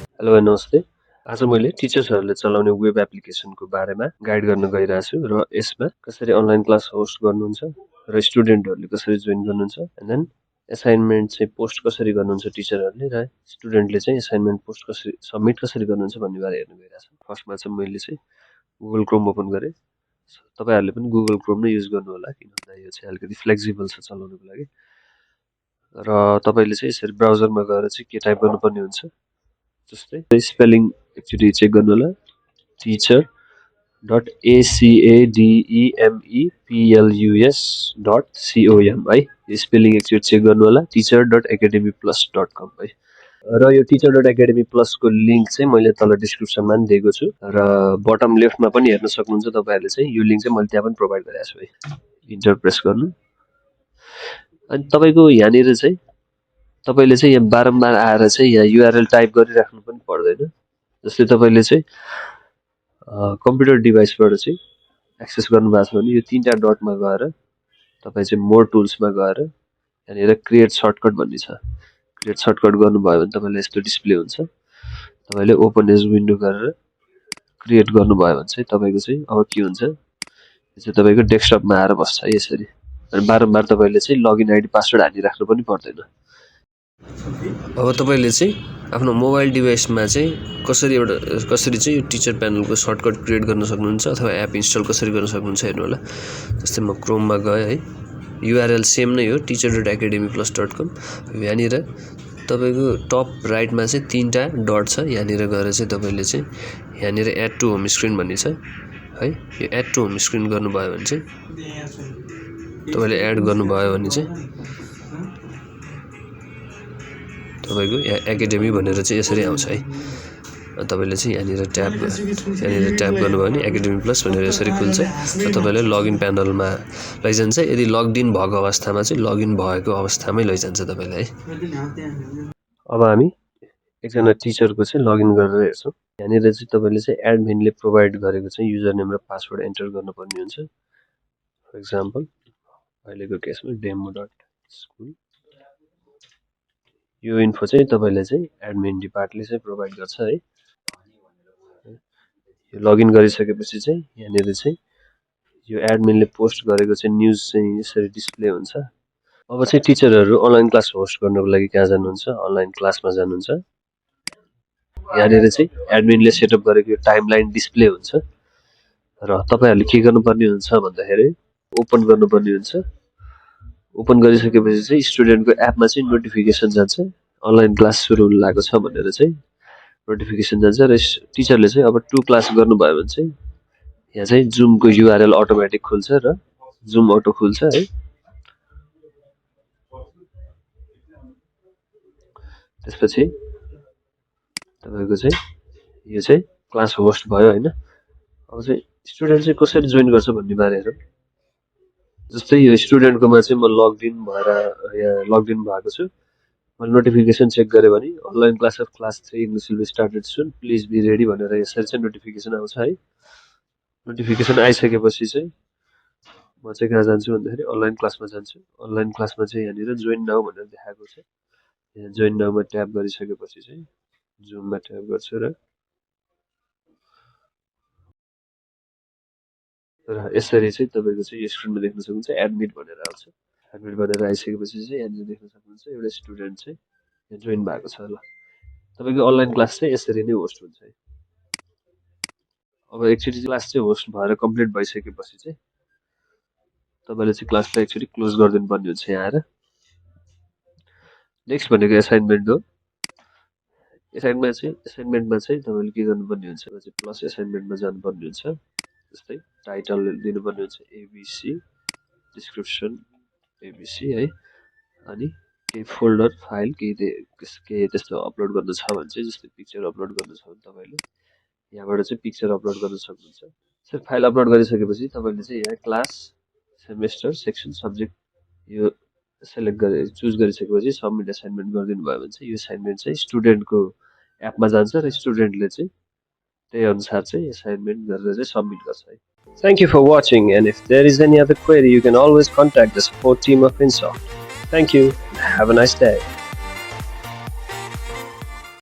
Hello नमस्ते। आज मैले टिचर्सहरूले चलाउने वेब एप्लिकेसनको बारेमा गाइड गर्न गइरहेको छु र यसमा कसरी अनलाइन क्लास होस्ट गर्नुहुन्छ र स्टुडेन्टहरूले कसरी जोइन गर्नुहुन्छ एन्ड देन एसाइनमेन्ट चाहिँ पोस्ट कसरी गर्नुहुन्छ टिचरहरूले र स्टुडेन्टले चाहिँ एसाइनमेन्ट पोस्ट कसरी सबमिट कसरी गर्नुहुन्छ भन्ने बारे हेर्न गइरहेको छु। फर्स्टमा चाहिँ मैले चाहिँ गुगल क्रोम ओपन गरेँ। तपाईँहरूले पनि गुगल क्रोम नै युज गर्नु होला किनभने यो चाहिँ अलिकति फ्लेक्सिबल छ चलाउनुको लागि। र तपाईँले चाहिँ यसरी ब्राउजरमा गएर चाहिँ के टाइप गर्नुपर्ने हुन्छ जस्तै स्पेलिङ एकचोटि चेक गर्नु होला टिचर डट ACADEMEPLUS.com है यो स्पेलिङ एकचोटि चेक गर्नु होला teacher.academyplus.com है र यो teacher.academyplus को लिङ्क चाहिँ मैले तल डिस्क्रिप्सनमा पनि दिएको छु र बटम लेफ्टमा पनि हेर्न सक्नुहुन्छ तपाईँहरूले चाहिँ यो लिङ्क चाहिँ मैले त्यहाँ पनि प्रोभाइड गरेको छु है इन्टर प्रेस गर्नु अनि तपाईँको यहाँनिर चाहिँ तपाईँले चाहिँ यहाँ बारम्बार आएर चाहिँ यहाँ युआरएल टाइप गरिराख्नु पनि पर्दैन जस्तै तपाईँले चाहिँ कम्प्युटर डिभाइसबाट चाहिँ एक्सेस गर्नुभएको छ भने यो तीनटा डटमा गएर तपाईँ चाहिँ मोर टुल्समा गएर यहाँनिर क्रिएट सर्टकट भन्ने छ क्रिएट सर्टकट गर्नुभयो भने तपाईँलाई यस्तो डिस्प्ले हुन्छ तपाईँले ओपन एज विन्डो गरेर क्रिएट गर्नुभयो भने चाहिँ तपाईँको चाहिँ अब के हुन्छ यो चाहिँ तपाईँको डेस्कटपमा आएर बस्छ यसरी अनि बारम्बार तपाईँले चाहिँ लगइन आइडी पासवर्ड हालिराख्नु पनि पर्दैन। अब तपाईँले चाहिँ आफ्नो मोबाइल डिभाइसमा चाहिँ कसरी चाहिँ यो टिचर प्यानलको सर्टकट क्रिएट गर्न सक्नुहुन्छ अथवा एप इन्स्टल कसरी गर्न सक्नुहुन्छ हेर्नु होला। जस्तै म क्रोममा गएँ है युआरएल सेम नै हो teacher.academyplus.com यहाँनिर तपाईँको टप राइटमा चाहिँ तीनटा डट छ यहाँनिर गएर चाहिँ तपाईँले चाहिँ यहाँनिर एड टु होम स्क्रिन भन्ने छ है यो एड टु होम स्क्रिन गर्नुभयो भने चाहिँ तपाईँले एड गर्नुभयो भने चाहिँ तपाईँको एकाडेमी भनेर चाहिँ यसरी आउँछ है तपाईँले चाहिँ यहाँनिर ट्याप गर्नुभयो भने एकाडेमी प्लस भनेर यसरी खुल्छ र तपाईँले लगइन प्यानलमा लैजान्छ। यदि लगइन भएको अवस्थामा चाहिँ लगइन भएको अवस्थामै लैजान्छ तपाईँलाई है। अब हामी एकजना टिचरको चाहिँ लगइन गरेर हेर्छौँ। यहाँनिर चाहिँ तपाईँले चाहिँ एडमिनले प्रोभाइड गरेको चाहिँ युजर नेम र पासवर्ड एन्टर गर्नुपर्ने हुन्छ। फर इक्जाम्पल अहिलेको केसमा डेमो.स्कुल यो इन्फो चाहिँ तपाईँले चाहिँ एडमिन डिपार्टले चाहिँ प्रोभाइड गर्छ है। यो लगइन गरिसकेपछि चाहिँ यहाँनिर चाहिँ यो एडमिनले पोस्ट गरेको चाहिँ न्युज चाहिँ यसरी डिस्प्ले हुन्छ। अब चाहिँ टिचरहरू अनलाइन क्लास होस्ट गर्नको लागि कहाँ जानुहुन्छ अनलाइन क्लासमा जानुहुन्छ। यहाँनिर चाहिँ एडमिनले सेटअप गरेको यो टाइमलाइन डिस्प्ले हुन्छ र तपाईँहरूले के गर्नुपर्ने हुन्छ भन्दाखेरि ओपन गर्नुपर्ने हुन्छ। ओपन गरिसकेपछि चाहिँ स्टुडेन्टको एपमा चाहिँ नोटिफिकेसन जान्छ अनलाइन क्लास सुरु हुन लागेको छ भनेर चाहिँ नोटिफिकेसन जान्छ र टिचरले चाहिँ अब टु क्लास गर्नुभयो भने चाहिँ यहाँ चाहिँ जुमको युआरएल अटोमेटिक खुल्छ र जुम अटो खुल्छ है। त्यसपछि तपाईँको चाहिँ यो चाहिँ क्लास होस्ट भयो होइन। अब चाहिँ स्टुडेन्ट चाहिँ कसरी जोइन गर्छ भन्ने बारे हेरौँ। जस्तै यो स्टुडेन्टकोमा चाहिँ म लगइन भएर यहाँ लगइन भएको छु। मैले नोटिफिकेसन चेक गरेँ भने online class of class 3 English will be started soon please be ready भनेर यसरी चाहिँ नोटिफिकेसन आउँछ है। नोटिफिकेसन आइसकेपछि चाहिँ म चाहिँ कहाँ जान्छु भन्दाखेरि अनलाइन क्लासमा जान्छु। अनलाइन क्लासमा चाहिँ यहाँनिर जोइन नाउ भनेर देखाएको छ। यहाँ जोइन नाउमा ट्याप गरिसकेपछि चाहिँ जुममा ट्याप गर्छु र यसरी चाहिँ तपाईँको चाहिँ यो स्क्रिनमा देख्न सक्नुहुन्छ एडमिट भनेर आउँछ। एडमिट भनेर आइसकेपछि चाहिँ यहाँनिर देख्न सक्नुहुन्छ एउटा स्टुडेन्ट चाहिँ यहाँ जोइन भएको छ। ल तपाईँको अनलाइन क्लास चाहिँ यसरी नै होस्ट हुन्छ है। अब एकचोटि क्लास चाहिँ होस्ट भएर कम्प्लिट भइसकेपछि चाहिँ तपाईँले चाहिँ क्लासलाई एकचोटि क्लोज गरिदिनु पर्ने हुन्छ यहाँ आएर। नेक्स्ट भनेको एसाइनमेन्ट हो। एसाइनमेन्टमा चाहिँ तपाईँले के गर्नुपर्ने हुन्छ चाहिँ प्लस एसाइनमेन्टमा जानुपर्ने हुन्छ। जस्तै टाइटल दिनुपर्ने हुन्छ एबिसी डिस्क्रिप्सन एबिसी है अनि केही फोल्डर फाइल केही त्यस्तो अपलोड गर्नु छ भने चाहिँ जस्तै पिक्चर अपलोड गर्नु छ भने तपाईँले यहाँबाट चाहिँ पिक्चर अपलोड गर्न सक्नुहुन्छ। सर फाइल अपलोड गरिसकेपछि तपाईँले चाहिँ यहाँ क्लास सेमेस्टर सेक्सन सब्जेक्ट यो सेलेक्ट गरे चुज गरिसकेपछि सबमिट एसाइनमेन्ट गरिदिनु भयो भने चाहिँ यो एसाइनमेन्ट चाहिँ स्टुडेन्टको एपमा जान्छ र स्टुडेन्टले चाहिँ त्यही अनुसार चाहिँ एसाइनमेन्ट गरेर चाहिँ सबमिट गर्छ है। Thank you for watching, and if there is any other query you can always contact the support team of Insoft. Thank you and have a nice day.